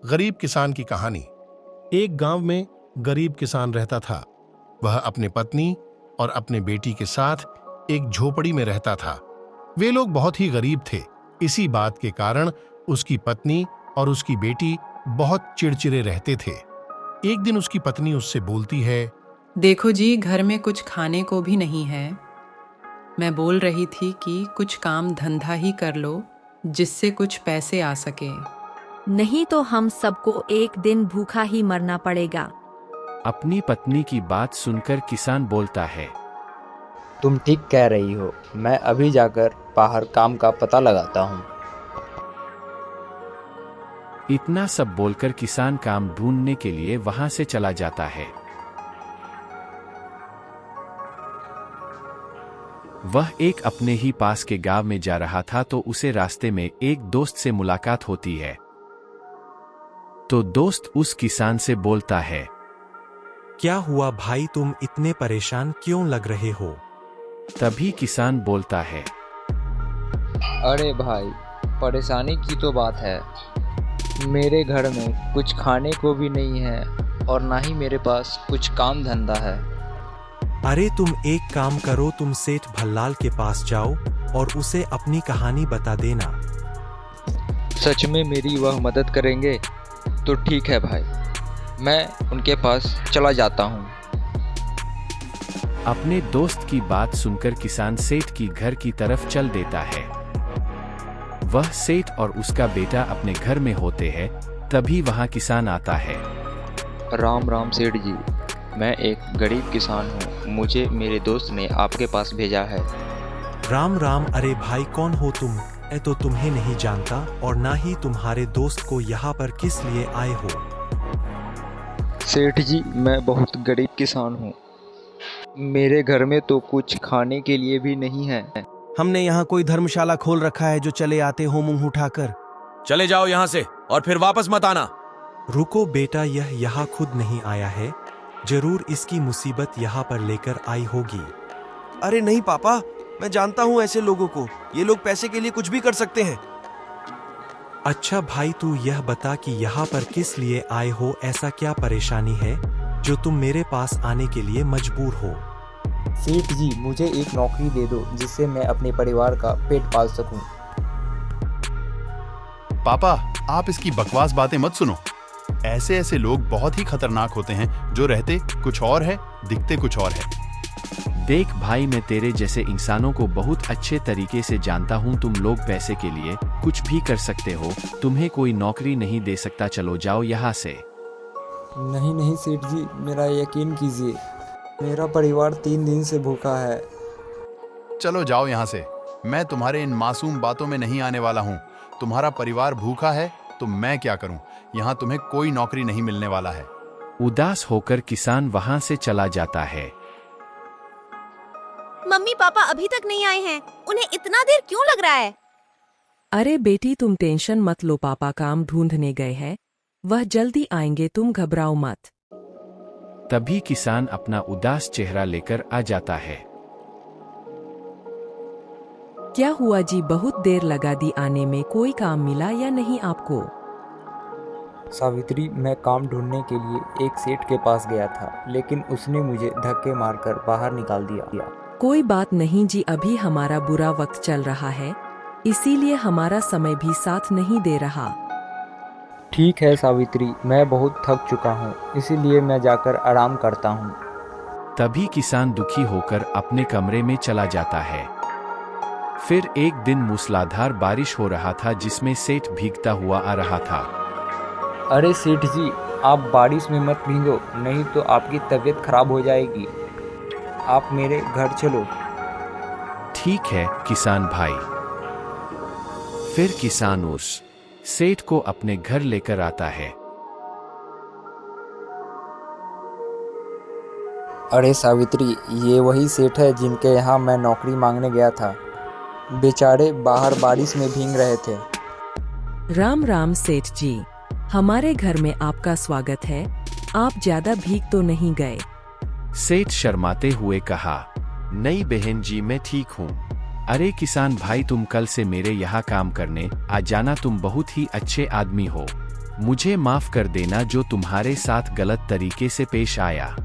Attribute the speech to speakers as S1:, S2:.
S1: गरीब किसान की कहानी। एक गांव में गरीब किसान रहता था। वह अपने पत्नी और अपने बेटी के साथ एक झोपड़ी में रहता था। वे लोग बहुत ही गरीब थे। इसी बात के कारण उसकी पत्नी और उसकी बेटी बहुत चिड़चिड़े रहते थे। एक दिन उसकी पत्नी उससे बोलती है,
S2: देखो जी, घर में कुछ खाने को भी नहीं है। मैं बोल रही थी कि कुछ काम धंधा ही कर लो जिससे कुछ पैसे आ सके।
S3: नहीं तो हम सबको एक दिन भूखा ही मरना पड़ेगा।
S4: अपनी पत्नी की बात सुनकर किसान बोलता है,
S5: तुम ठीक कह रही हो, मैं अभी जाकर बाहर काम का पता लगाता हूँ।
S4: इतना सब बोलकर किसान काम ढूंढने के लिए वहां से चला जाता है। वह एक अपने ही पास के गांव में जा रहा था तो उसे रास्ते में एक दोस्त से मुलाकात होती है। तो दोस्त उस किसान से बोलता है,
S6: क्या हुआ भाई, तुम इतने परेशान क्यों लग रहे हो?
S4: तभी किसान बोलता है,
S5: अरे भाई, परेशानी की तो बात है। मेरे घर में कुछ खाने को भी नहीं है और ना ही मेरे पास कुछ काम धंधा है।
S6: अरे तुम एक काम करो, तुम सेठ भल्लाल के पास जाओ और उसे अपनी कहानी बता देना।
S5: सच में मेरी वह मदद करेंगे तो ठीक है भाई, मैं उनके पास चला जाता हूँ।
S4: अपने दोस्त की बात सुनकर किसान सेठ की घर की तरफ चल देता है। वह सेठ और उसका बेटा अपने घर में होते हैं। तभी वहां किसान आता है।
S5: राम राम सेठ जी, मैं एक गरीब किसान हूँ। मुझे मेरे दोस्त ने आपके पास भेजा है।
S6: राम राम। अरे भाई, कौन हो तुम? मैं तो तुम्हें नहीं जानता और ना ही तुम्हारे दोस्त को यहाँ पर किस लिए आए हो?
S5: सेठ जी, मैं बहुत गरीब किसान हूँ। मेरे घर में तो कुछ खाने के लिए भी नहीं है।
S7: हमने यहाँ कोई धर्मशाला खोल रखा है जो चले आते हो मुंह उठाकर।
S8: चले जाओ यहाँ से और फिर वापस मत आना।
S6: रुको बेटा, यह यहाँ खुद नहीं आया है। जरूर इसकी मुसीबत यहाँ पर लेकर आई होगी।
S7: अरे नहीं पापा, मैं जानता हूँ ऐसे लोगों को। ये लोग पैसे के लिए कुछ भी कर सकते हैं।
S6: अच्छा भाई, तू यह बता कि यहाँ पर किस लिए आए हो? ऐसा क्या परेशानी है जो तुम मेरे पास आने के लिए मजबूर हो?
S5: सेठ जी, मुझे एक नौकरी दे दो जिससे मैं अपने परिवार का पेट पाल सकूं।
S9: पापा, आप इसकी बकवास बातें मत सुनो। ऐसे ऐसे लोग बहुत ही खतरनाक होते हैं, जो रहते कुछ और है, दिखते कुछ और है।
S4: देख भाई, मैं तेरे जैसे इंसानों को बहुत अच्छे तरीके से जानता हूँ। तुम लोग पैसे के लिए कुछ भी कर सकते हो। तुम्हें कोई नौकरी नहीं दे सकता। चलो जाओ यहाँ से।
S5: नहीं नहीं सेठ जी, मेरा यकीन कीजिए, मेरा परिवार 3 दिन से भूखा है।
S9: चलो जाओ यहाँ से। मैं तुम्हारे इन मासूम बातों में नहीं आने वाला हूँ। तुम्हारा परिवार भूखा है तो मैं क्या करूँ? यहाँ तुम्हें कोई नौकरी नहीं मिलने वाला है।
S4: उदास होकर किसान वहां से चला जाता है।
S10: मम्मी पापा अभी तक नहीं आए हैं, उन्हें इतना देर क्यों लग रहा है?
S11: अरे बेटी, तुम टेंशन मत लो, पापा काम ढूंढने गए हैं, वह जल्दी आएंगे, तुम घबराओ मत।
S4: तभी किसान अपना उदास चेहरा लेकर आ जाता है।
S11: क्या हुआ जी, बहुत देर लगा दी आने में, कोई काम मिला या नहीं आपको?
S5: सावित्री, मैं काम ढूंढने के लिए एक सेठ के पास गया था, लेकिन उसने मुझे धक्के मारकर बाहर निकाल दिया।
S11: कोई बात नहीं जी, अभी हमारा बुरा वक्त चल रहा है, इसीलिए हमारा समय भी साथ नहीं दे रहा।
S5: ठीक है सावित्री, मैं बहुत थक चुका हूँ, इसीलिए मैं जाकर आराम करता हूँ।
S4: तभी किसान दुखी होकर अपने कमरे में चला जाता है। फिर एक दिन मूसलाधार बारिश हो रहा था जिसमें सेठ भीगता हुआ आ रहा था।
S5: अरे सेठ जी, आप बारिश में मत भीगो, नहीं तो आपकी तबीयत खराब हो जाएगी। आप मेरे घर चलो।
S4: ठीक है किसान भाई। फिर किसान उस सेठ को अपने घर लेकर आता है।
S5: अरे सावित्री, ये वही सेठ है जिनके यहाँ मैं नौकरी मांगने गया था। बेचारे बाहर बारिश में भीग रहे थे।
S11: राम राम सेठ जी, हमारे घर में आपका स्वागत है। आप ज्यादा भीग तो नहीं गए?
S4: सेठ शर्माते हुए कहा, नहीं बहन जी, मैं ठीक हूँ। अरे किसान भाई, तुम कल से मेरे यहाँ काम करने आ जाना, तुम बहुत ही अच्छे आदमी हो। मुझे माफ कर देना जो तुम्हारे साथ गलत तरीके से पेश आया।